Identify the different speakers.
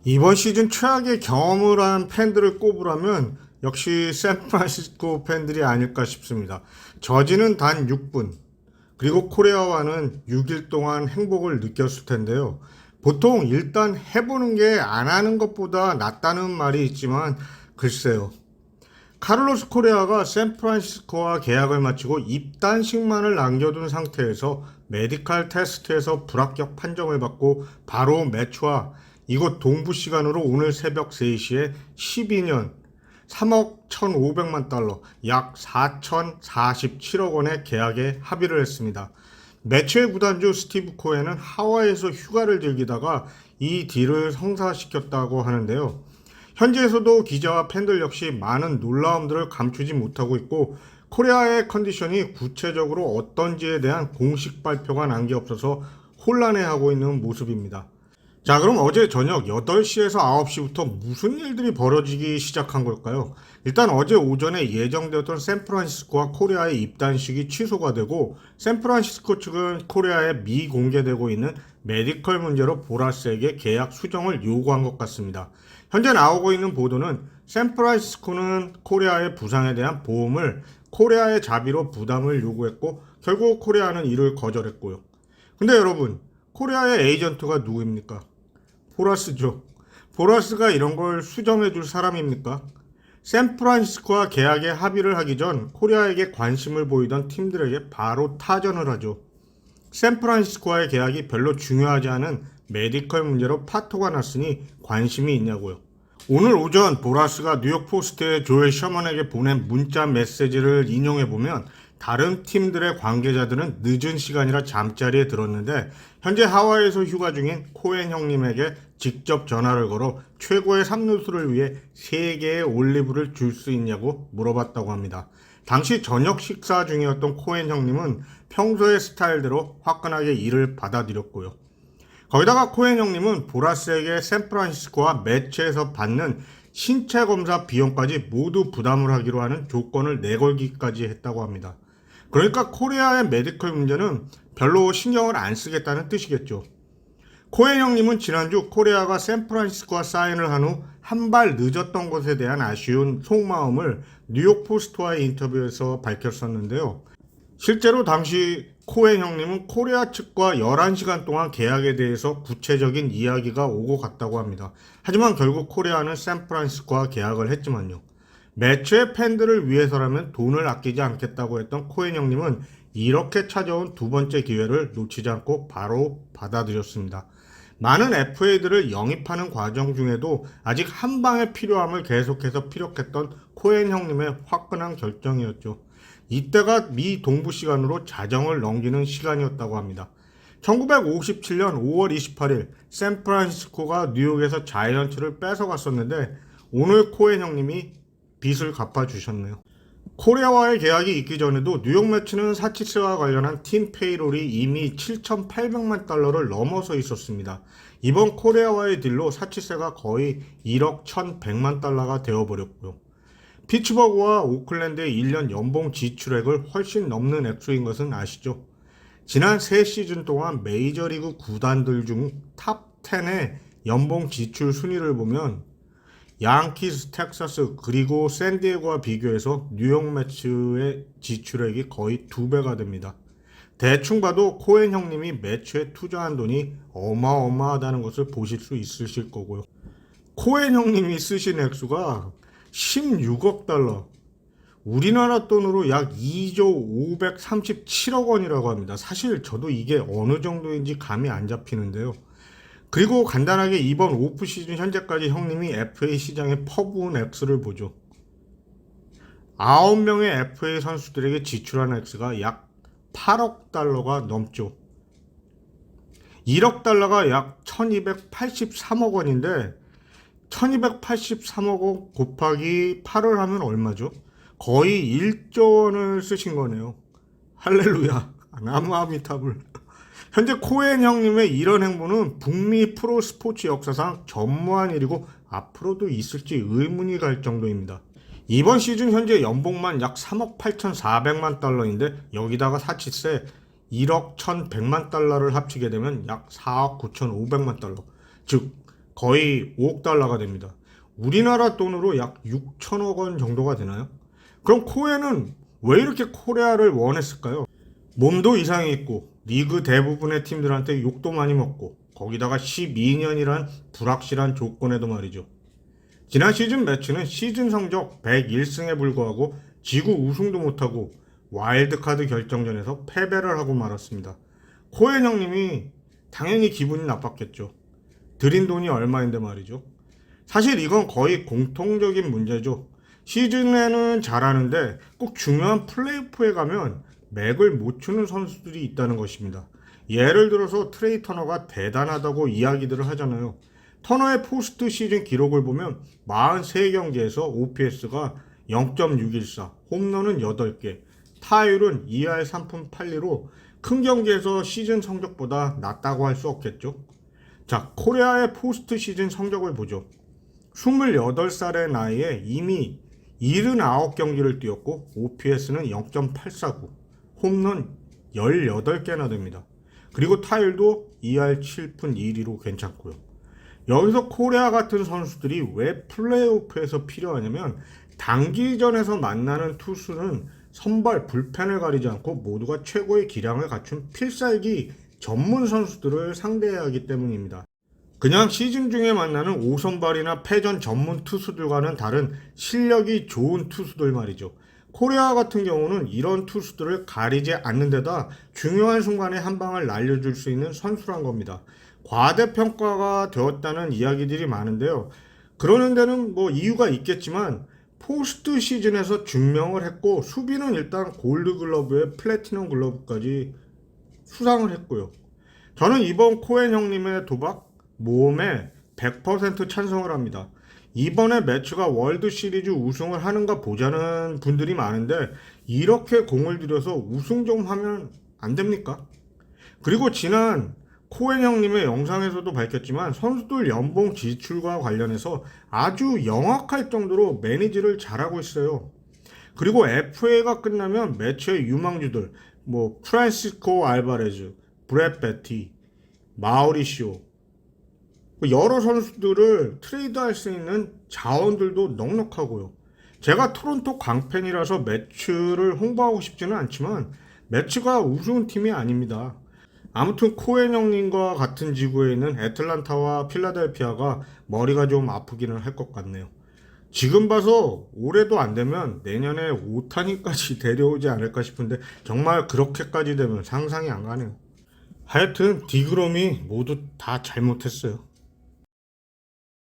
Speaker 1: 이번 시즌 최악의 경험을 한 팬들을 꼽으라면 역시 샌프란시스코 팬들이 아닐까 싶습니다. 저지는 단 6분, 그리고 코리아와는 6일 동안 행복을 느꼈을 텐데요. 보통 일단 해보는 게 안 하는 것보다 낫다는 말이 있지만 글쎄요. 카를로스 코레아가 샌프란시스코와 계약을 마치고 입단식만을 남겨둔 상태에서 메디칼 테스트에서 불합격 판정을 받고 바로 매초와 이곳 동부 시간으로 오늘 새벽 3시에 12년 3억 1,500만 달러, 약 4,047억 원의 계약에 합의를 했습니다. 매체의 구단주 스티브 코엔은 하와이에서 휴가를 즐기다가 이 딜을 성사시켰다고 하는데요. 현지에서도 기자와 팬들 역시 많은 놀라움들을 감추지 못하고 있고, 코리아의 컨디션이 구체적으로 어떤지에 대한 공식 발표가 난 게 없어서 혼란해하고 있는 모습입니다. 자, 그럼 어제 저녁 8시에서 9시부터 무슨 일들이 벌어지기 시작한 걸까요? 일단 어제 오전에 예정되었던 샌프란시스코와 코리아의 입단식이 취소가 되고, 샌프란시스코 측은 코리아에 미공개되고 있는 메디컬 문제로 보라스에게 계약 수정을 요구한 것 같습니다. 현재 나오고 있는 보도는 샌프란시스코는 코리아의 부상에 대한 보험을 코리아의 자비로 부담을 요구했고, 결국 코리아는 이를 거절했고요. 근데 여러분, 코리아의 에이전트가 누구입니까? 보라스죠. 보라스가 이런 걸 수정해 줄 사람입니까? 샌프란시스코와 계약에 합의를 하기 전 코리아에게 관심을 보이던 팀들에게 바로 타전을 하죠. 샌프란시스코와의 계약이 별로 중요하지 않은 메디컬 문제로 파토가 났으니 관심이 있냐고요. 오늘 오전 보라스가 뉴욕포스트에 조엘 셔먼에게 보낸 문자 메시지를 인용해보면 다른 팀들의 관계자들은 늦은 시간이라 잠자리에 들었는데 현재 하와이에서 휴가 중인 코엔 형님에게 직접 전화를 걸어 최고의 삼루수를 위해 3개의 올리브를 줄 수 있냐고 물어봤다고 합니다. 당시 저녁 식사 중이었던 코엔 형님은 평소의 스타일대로 화끈하게 이를 받아들였고요. 거기다가 코엔 형님은 보라스에게 샌프란시스코와 매체에서 받는 신체 검사 비용까지 모두 부담을 하기로 하는 조건을 내걸기까지 했다고 합니다. 그러니까 코리아의 메디컬 문제는 별로 신경을 안 쓰겠다는 뜻이겠죠. 코엔 형님은 지난주 코리아가 샌프란시스코와 사인을 한 후 한 발 늦었던 것에 대한 아쉬운 속마음을 뉴욕 포스트와의 인터뷰에서 밝혔었는데요. 실제로 당시 코엔 형님은 코리아 측과 11시간 동안 계약에 대해서 구체적인 이야기가 오고 갔다고 합니다. 하지만 결국 코리아는 샌프란시스코와 계약을 했지만요. 매체의 팬들을 위해서라면 돈을 아끼지 않겠다고 했던 코엔 형님은 이렇게 찾아온 두 번째 기회를 놓치지 않고 바로 받아들였습니다. 많은 FA들을 영입하는 과정 중에도 아직 한 방의 필요함을 계속해서 피력했던 코엔 형님의 화끈한 결정이었죠. 이때가 미 동부 시간으로 자정을 넘기는 시간이었다고 합니다. 1957년 5월 28일 샌프란시스코가 뉴욕에서 자이언츠를 뺏어갔었는데 오늘 코엔 형님이 빚을 갚아주셨네요. 코리아와의 계약이 있기 전에도 뉴욕 매치는 사치스와 관련한 팀 페이롤이 이미 7,800만 달러를 넘어서 있었습니다. 이번 코리아와의 딜로 사치세가 거의 1억 1,100만 달러가 되어버렸고요. 피츠버그와 오클랜드의 1년 연봉 지출액을 훨씬 넘는 액수인 것은 아시죠? 지난 3시즌 동안 메이저리그 구단들 중 탑 10의 연봉 지출 순위를 보면 양키스, 텍사스, 그리고 샌디에고와 비교해서 뉴욕 매츠의 지출액이 거의 2배가 됩니다. 대충 봐도 코엔 형님이 매치에 투자한 돈이 어마어마하다는 것을 보실 수 있으실 거고요. 코엔 형님이 쓰신 액수가 16억 달러, 우리나라 돈으로 약 2조 537억 원이라고 합니다. 사실 저도 이게 어느 정도인지 감이 안 잡히는데요. 그리고 간단하게 이번 오프 시즌 현재까지 형님이 FA 시장에 퍼부은 액수를 보죠. 9명의 FA 선수들에게 지출한 액수가 약 8억 달러가 넘죠. 1억 달러가 약 1283억 원인데 1283억 원 곱하기 8을 하면 얼마죠? 거의 1조 원을 쓰신 거네요. 할렐루야. 나무아미타불. 현재 코엔 형님의 이런 행보는 북미 프로 스포츠 역사상 전무한 일이고 앞으로도 있을지 의문이 갈 정도입니다. 이번 시즌 현재 연봉만 약 3억 8,400만 달러인데 여기다가 사치세 1억 1,100만 달러를 합치게 되면 약 4억 9,500만 달러. 즉 거의 5억 달러가 됩니다. 우리나라 돈으로 약 6천억 원 정도가 되나요? 그럼 코에는 왜 이렇게 코레아를 원했을까요? 몸도 이상이 있고 리그 대부분의 팀들한테 욕도 많이 먹고 거기다가 12년이란 불확실한 조건에도 말이죠. 지난 시즌 매치는 시즌 성적 101승에 불과하고 지구 우승도 못하고 와일드카드 결정전에서 패배를 하고 말았습니다. 코엔 형님이 당연히 기분이 나빴겠죠. 들인 돈이 얼마인데 말이죠. 사실 이건 거의 공통적인 문제죠. 시즌에는 잘하는데 꼭 중요한 플레이오프에 가면 맥을 못 추는 선수들이 있다는 것입니다. 예를 들어서 트레이 터너가 대단하다고 이야기들을 하잖아요. 터너의 포스트 시즌 기록을 보면 43경기에서 OPS가 0.614, 홈런은 8개, 타율은 2할 3푼 8리로 큰 경기에서 시즌 성적보다 낫다고 할 수 없겠죠. 자, 코레아의 포스트 시즌 성적을 보죠. 28살의 나이에 이미 79경기를 뛰었고 OPS는 0.849, 홈런 18개나 됩니다. 그리고 타율도 2할 7푼 1리로 괜찮고요. 여기서 코레아 같은 선수들이 왜 플레이오프에서 필요하냐면 단기전에서 만나는 투수는 선발 불펜을 가리지 않고 모두가 최고의 기량을 갖춘 필살기 전문 선수들을 상대해야 하기 때문입니다. 그냥 시즌 중에 만나는 5선발이나 패전 전문 투수들과는 다른 실력이 좋은 투수들 말이죠. 코레아 같은 경우는 이런 투수들을 가리지 않는 데다 중요한 순간에 한 방을 날려줄 수 있는 선수란 겁니다. 과대평가가 되었다는 이야기들이 많은데요. 그러는 데는 뭐 이유가 있겠지만 포스트 시즌에서 증명을 했고 수비는 일단 골드글러브에 플래티넘 글러브까지 수상을 했고요. 저는 이번 코엔 형님의 도박 모험에 100% 찬성을 합니다. 이번에 매치가 월드 시리즈 우승을 하는가 보자는 분들이 많은데 이렇게 공을 들여서 우승 좀 하면 안 됩니까? 그리고 지난 코엔 형님의 영상에서도 밝혔지만 선수들 연봉 지출과 관련해서 아주 영악할 정도로 매니지를 잘하고 있어요. 그리고 FA가 끝나면 매치의 유망주들 프란시스코 알바레즈, 브렛 베티, 마우리시오 여러 선수들을 트레이드할 수 있는 자원들도 넉넉하고요. 제가 토론토 광팬이라서 매츠를 홍보하고 싶지는 않지만 매츠가 우승 팀이 아닙니다. 아무튼 코엔 형님과 같은 지구에 있는 애틀란타와 필라델피아가 머리가 좀 아프기는 할 것 같네요. 지금 봐서 올해도 안 되면 내년에 오타니까지 데려오지 않을까 싶은데 정말 그렇게까지 되면 상상이 안 가네요. 하여튼 디그롬이 모두 다 잘못했어요.